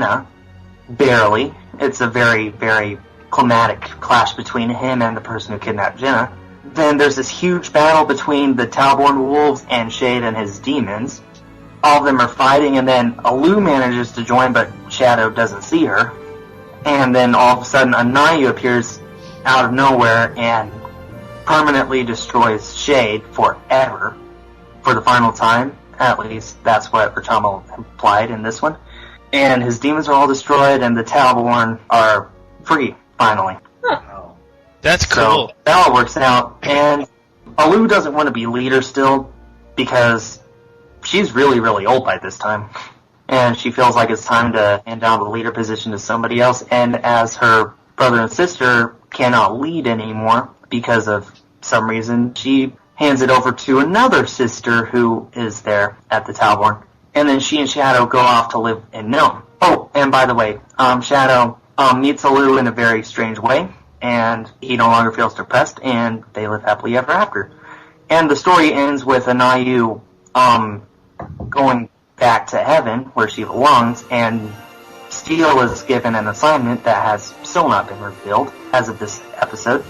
Jenna, barely. It's a very, very climatic clash between him and the person who kidnapped Jenna. Then there's this huge battle between the Talborn wolves and Shade and his demons. All of them are fighting, and then Alu manages to join, but Shadow doesn't see her. And then all of a sudden, Anayu appears out of nowhere and permanently destroys Shade forever, for the final time. At least that's what Rachamo implied in this one. And his demons are all destroyed, and the Talborn are free, finally. Wow. That's cool. So that all works out, and Alu doesn't want to be leader still, because she's really, really old by this time. And she feels like it's time to hand down the leader position to somebody else, and as her brother and sister cannot lead anymore because of some reason, she hands it over to another sister who is there at the Talborn. And then she and Shadow go off to live in Nome. Oh, and by the way, Shadow meets Alu in a very strange way, and he no longer feels depressed, and they live happily ever after. And the story ends with Anayu going back to heaven, where she belongs, and Steel is given an assignment that has still not been revealed as of this episode.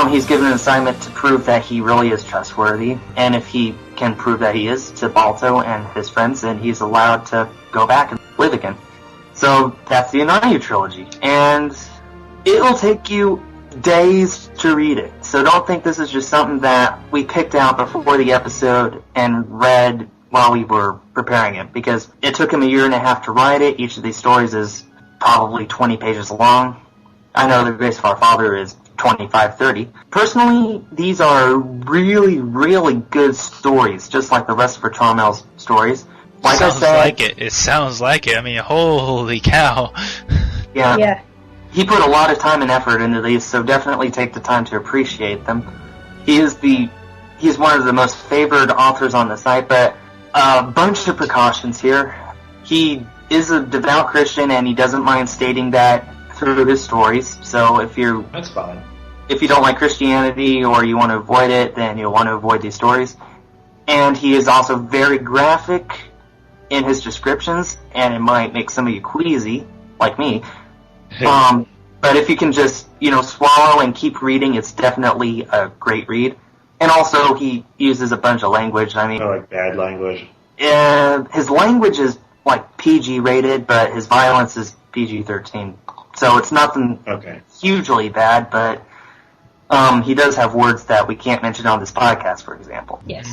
He's given an assignment to prove that he really is trustworthy, and if he can prove that he is to Balto and his friends, then he's allowed to go back and live again. So that's the Anayu trilogy, and it'll take you days to read it. So don't think this is just something that we picked out before the episode and read while we were preparing it, because it took him 1.5 years to write it. Each of these stories is probably 20 pages long. I know The Grace of Our Father is 25, 30. Personally, these are really, really good stories, just like the rest of Ratramel's stories. Like sounds like it. It sounds like it. I mean, holy cow. Yeah. He put a lot of time and effort into these, so definitely take the time to appreciate them. He's one of the most favored authors on the site, but a bunch of precautions here. He is a devout Christian, and he doesn't mind stating that through his stories. So that's fine. If you don't like Christianity or you want to avoid it, then you'll want to avoid these stories. And he is also very graphic in his descriptions, and it might make some of you queasy, like me. But if you can just, swallow and keep reading, it's definitely a great read. And also, he uses a bunch of language. I mean, like bad language. His language is like PG rated, but his violence is PG-13. So it's nothing hugely bad, but he does have words that we can't mention on this podcast, for example. Yes.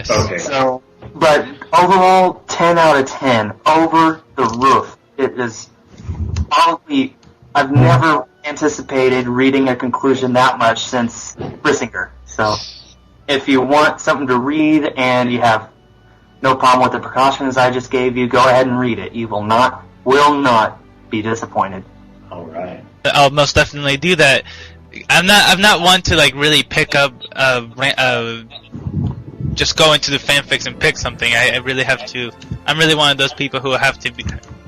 Okay. So, but overall, 10 out of 10, over the roof. It is probably, I've never anticipated reading a conclusion that much since Brissinger. So, if you want something to read and you have no problem with the precautions I just gave you, go ahead and read it. You will not be disappointed. All right. I'll most definitely do that. I'm not one to really pick up just go into the fanfics and pick something. I really have to. I'm really one of those people who have to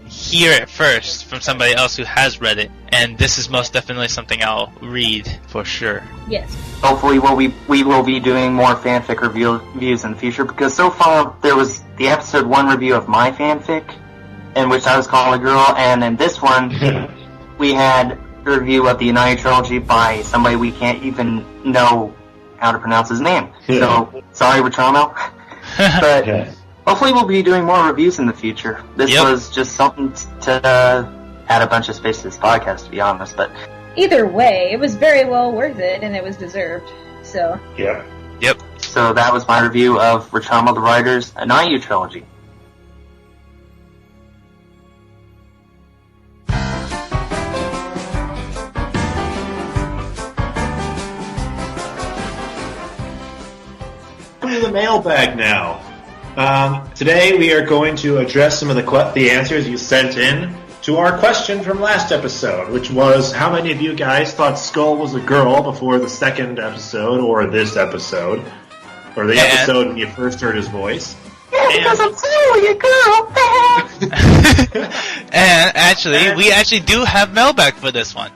hear it first from somebody else who has read it, and this is most definitely something I'll read for sure. Yes. Hopefully, we will be doing more fanfic reviews in the future, because so far there was the episode 1 review of my fanfic, in which I was called a girl, and in this one we had a review of the Anayu trilogy by somebody we can't even know how to pronounce his name. So sorry, Rachamo. But hopefully we'll be doing more reviews in the future. This was just something to add a bunch of space to this podcast, to be honest. But either way, it was very well worth it, and it was deserved. So. Yep. So that was my review of Rachamo the Writer's Anayu trilogy. To the mailbag now. Today we are going to address some of the answers you sent in to our question from last episode, which was how many of you guys thought Skull was a girl before the second episode, or this episode, or the episode when you first heard his voice. Yeah, because I'm totally a girl. And actually, we actually do have mailbag for this one.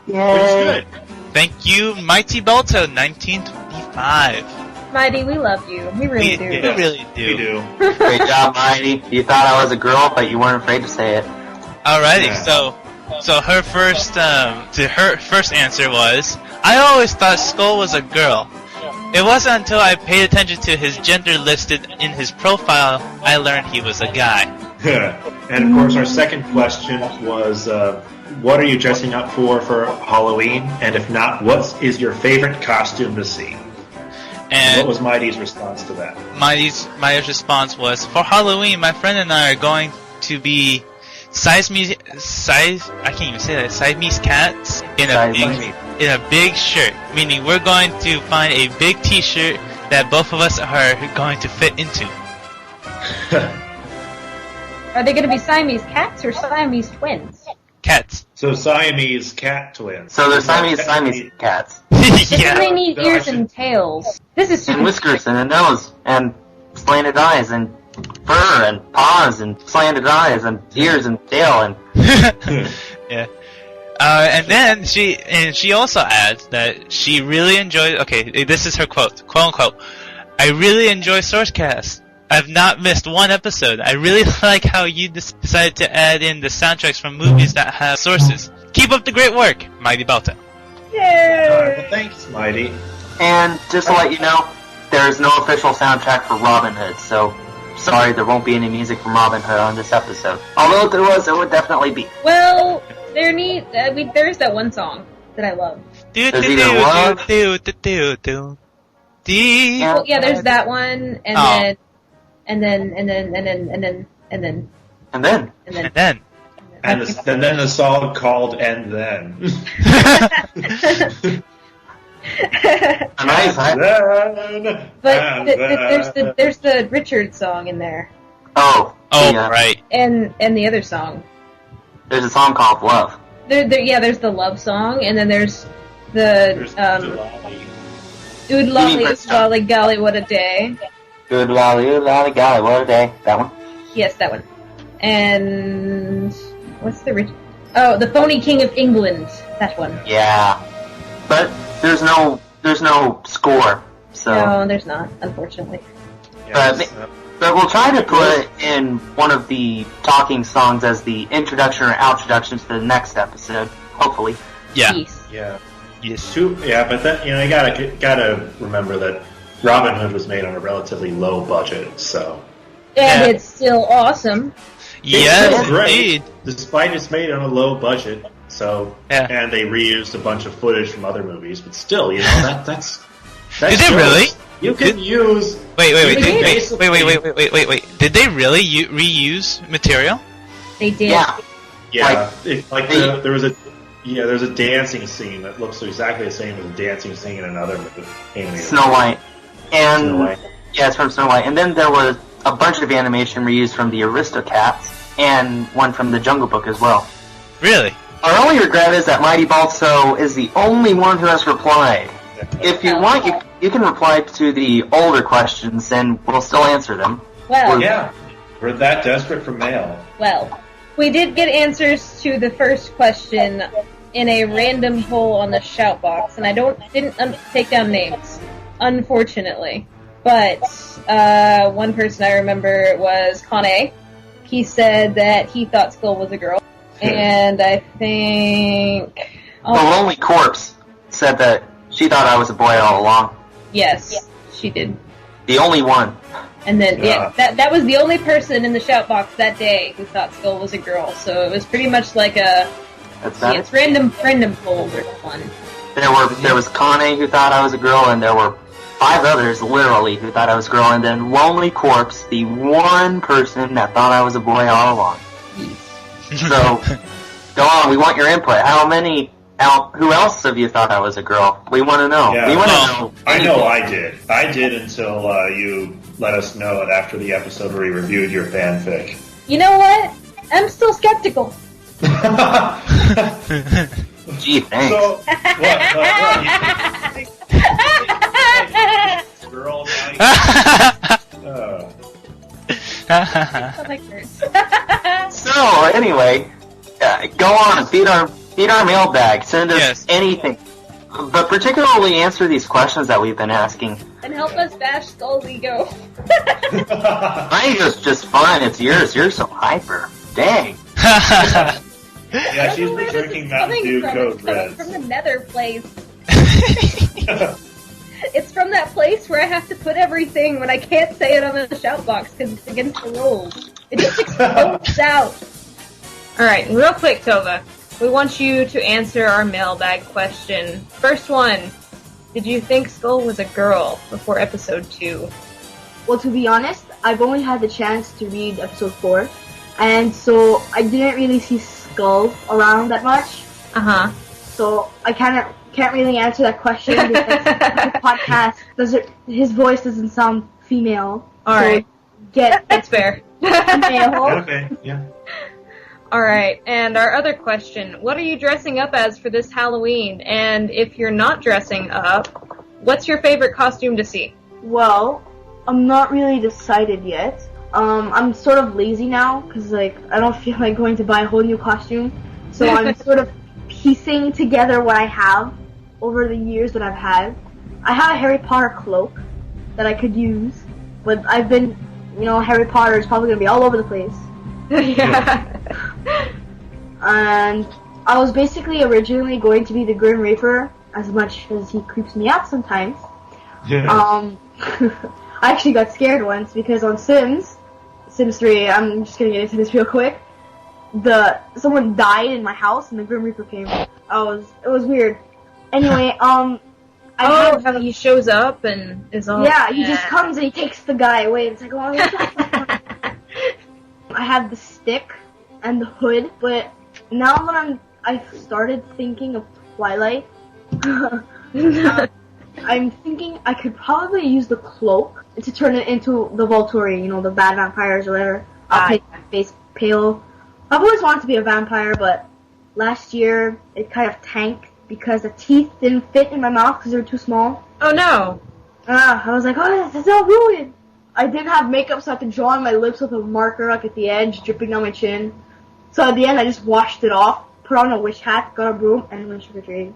Yay. Which is good. Thank you, Mighty Belto, 1925. Mighty, we love you. We really do. We really do. We do. Great job, Mighty. You thought I was a girl, but you weren't afraid to say it. Alrighty, Yeah. so her first answer was, I always thought Skull was a girl. It wasn't until I paid attention to his gender listed in his profile I learned he was a guy. And of course, our second question was, what are you dressing up for Halloween? And if not, what is your favorite costume to see? And what was Mighty's response to that? Mighty's response was, for Halloween, my friend and I are going to be Siamese cats in a big shirt, meaning we're going to find a big T-shirt that both of us are going to fit into. Are they going to be Siamese cats or Siamese twins? Cats. So Siamese cat twins. So they're Siamese cats. Yeah. They need ears and tails. This is And whiskers and a nose and slanted eyes and fur and paws and slanted eyes and ears and tail and Yeah. And then she also adds that she really enjoyed. Okay, this is her quote unquote. I really enjoy Sourcecast. I've not missed one episode. I really like how you decided to add in the soundtracks from movies that have sources. Keep up the great work, Mighty Balta. Yay! Thanks, Mighty. And just to let you know, there is no official soundtrack for Robin Hood, so sorry there won't be any music from Robin Hood on this episode. Although if there was, it would definitely be. Well, there is that one song that I love. There's either one. Well, yeah, there's that one, and Oh. then And then the song called And Then. Nice, huh? But there's the Richard song in there, Oh, yeah. right. and the other song. There's a song called Love. There's the love song, and then there's the Ood Lolly, Lolly Golly, what a day. Good lolly, golly, what a day. That one? Yes, that one. And what's the the Phony King of England. That one. Yeah. But there's no score, so. No, there's not, unfortunately. Yes. But we'll try to put in one of the talking songs as the introduction or outroduction to the next episode, hopefully. Yeah. Peace. Yeah. Yes. But that, you gotta remember that Robin Hood was made on a relatively low budget, so. And Yeah. it's still awesome. Yes, It's great, indeed. despite it's made on a low budget. So, Yeah. and they reused a bunch of footage from other movies, but still, that's. Did they really? You can use. Wait. You can basically- Wait. Did they really reuse material? They did. Yeah. Yeah, they- there's a dancing scene that looks exactly the same as a dancing scene in another movie. Animated. Snow White. And, Snow White. yeah, it's from Snow White. And then there was a bunch of animation reused from the Aristocats and one from the Jungle Book as well. Really? Our only regret is that Mighty Balso is the only one who has replied. If you want, you can reply to the older questions, and we'll still answer them. Well, Yeah, we're that desperate for mail. we did get answers to the first question in a random poll on the shout box, and I didn't take down names, unfortunately. But one person I remember was Kane. He said that he thought Skull was a girl, and I think The Lonely Corpse said that she thought I was a boy all along. yes, she did. The only one. And then Yeah. that was the only person in the shout box that day who thought Skull was a girl. So it was pretty much like That's that. it's random polls or one. There was Kane who thought I was a girl, and there were 5 others, literally, who thought I was a girl, and then Lonely Corpse, the one person that thought I was a boy all along. So, go on, we want your input. Who else of you thought I was a girl? We want to know. Yeah. We want to Well, know. I know I did. I did until you let us know it after the episode where we reviewed your fanfic. You know what? I'm still skeptical. Gee, thanks. So, what? Girl, That hurts. So, anyway, go on, feed our mailbag. Send us Yes. anything. But particularly answer these questions that we've been asking. And help us bash Skull's ego. My ego's just fine. It's yours. You're so hyper. Dang. Yeah, she's been drinking Mountain Dew Code Reds. From the nether place. It's from that place where I have to put everything when I can't say it on the shout box because it's against the rules. It just explodes out. Alright, real quick, Tovah. We want you to answer our mailbag question. First one. Did you think Skull was a girl before episode 2? Well, to be honest, I've only had the chance to read episode 4, and so I didn't really see Skull around that much. Uh-huh. So I can't really answer that question because the podcast his voice doesn't sound female. Alright. So That's fair. male. Okay, yeah. Alright, and our other question. What are you dressing up as for this Halloween? And if you're not dressing up, what's your favorite costume to see? Well, I'm not really decided yet. I'm sort of lazy now because I don't feel like going to buy a whole new costume. So I'm sort of piecing together what I have over the years that I've had. I have a Harry Potter cloak that I could use, but Harry Potter is probably gonna be all over the place. Yeah. And I was basically originally going to be the Grim Reaper, as much as he creeps me out sometimes. Yeah. I actually got scared once because on Sims 3, I'm just gonna get into this real quick. Someone died in my house and the Grim Reaper came. It was weird. Anyway, how he shows up and is all... Yeah, he just comes and he takes the guy away. It's like, oh, I have the stick and the hood, but now that I've started thinking of Twilight, I'm thinking I could probably use the cloak to turn it into the Volturi, the bad vampires or whatever. I'll paint my face pale. I've always wanted to be a vampire, but last year it kind of tanked because the teeth didn't fit in my mouth because they were too small. Oh no! I was like, oh, that's all ruined. I didn't have makeup, so I had to draw on my lips with a marker, at the edge, dripping down my chin. So at the end, I just washed it off, put on a witch hat, got a broom, and went trick-or-treating.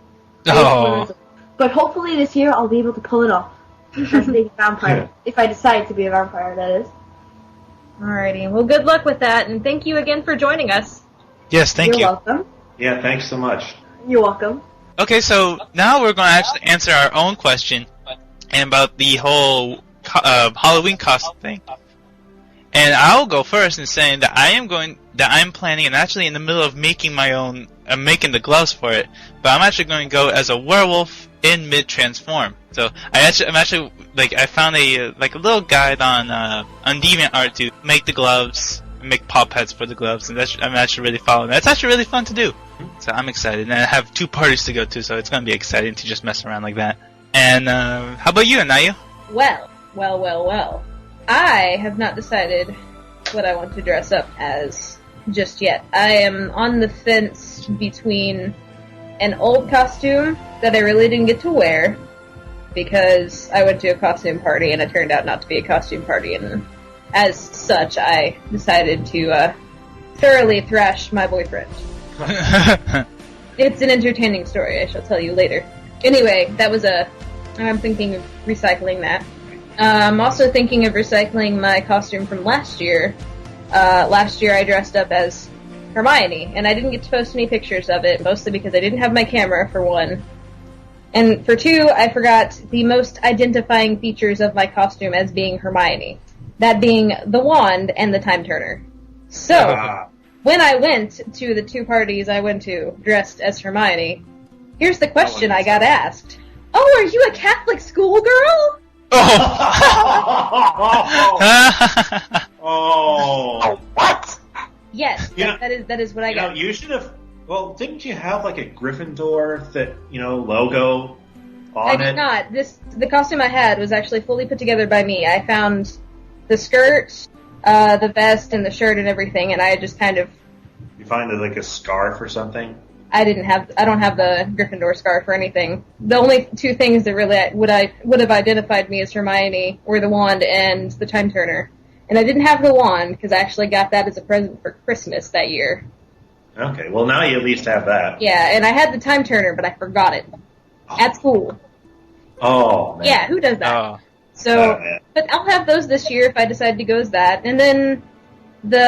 Oh. But hopefully this year, I'll be able to pull it off as being a vampire. If I decide to be a vampire, that is. Alrighty, well good luck with that, and thank you again for joining us. Yes, thank You're you. welcome. Yeah, thanks so much. You're welcome. Okay, so now we're going to actually answer our own question and about the whole Halloween costume thing. And I'll go first in saying that I'm planning and actually in the middle of making my own. I'm making the gloves for it, but I'm actually going to go as a werewolf in mid-transform. So I found a little guide on DeviantArt to make the gloves, make pop heads for the gloves, and I'm actually really following that. It's actually really fun to do. So I'm excited, and I have 2 parties to go to, so it's going to be exciting to just mess around like that. And how about you, Anayu? Well. I have not decided what I want to dress up as just yet. I am on the fence between an old costume that I really didn't get to wear because I went to a costume party and it turned out not to be a costume party, and as such I decided to thoroughly thrash my boyfriend. It's an entertaining story, I shall tell you later. Anyway, I'm thinking of recycling that. I'm also thinking of recycling my costume from last year. Last year I dressed up as Hermione, and I didn't get to post any pictures of it, mostly because I didn't have my camera, for one. And for 2, I forgot the most identifying features of my costume as being Hermione. That being the wand and the time turner. So, when I went to the 2 parties I went to dressed as Hermione, here's the question I got asked. Oh, are you a Catholic schoolgirl? Oh. What? Yes, that is what I got. You should have. Well, didn't you have like a Gryffindor logo on it? I did not. The costume I had was actually fully put together by me. I found the skirt, the vest, and the shirt and everything, and I just kind of. You find it like a scarf or something? I don't have the Gryffindor scarf or anything. The only 2 things that really would have identified me as Hermione were the wand and the time turner. And I didn't have the wand because I actually got that as a present for Christmas that year. Okay, well now you at least have that. Yeah, and I had the time turner, but I forgot it at school. Oh, man. Yeah, who does that? Oh. So, but I'll have those this year if I decide to go as that. And then the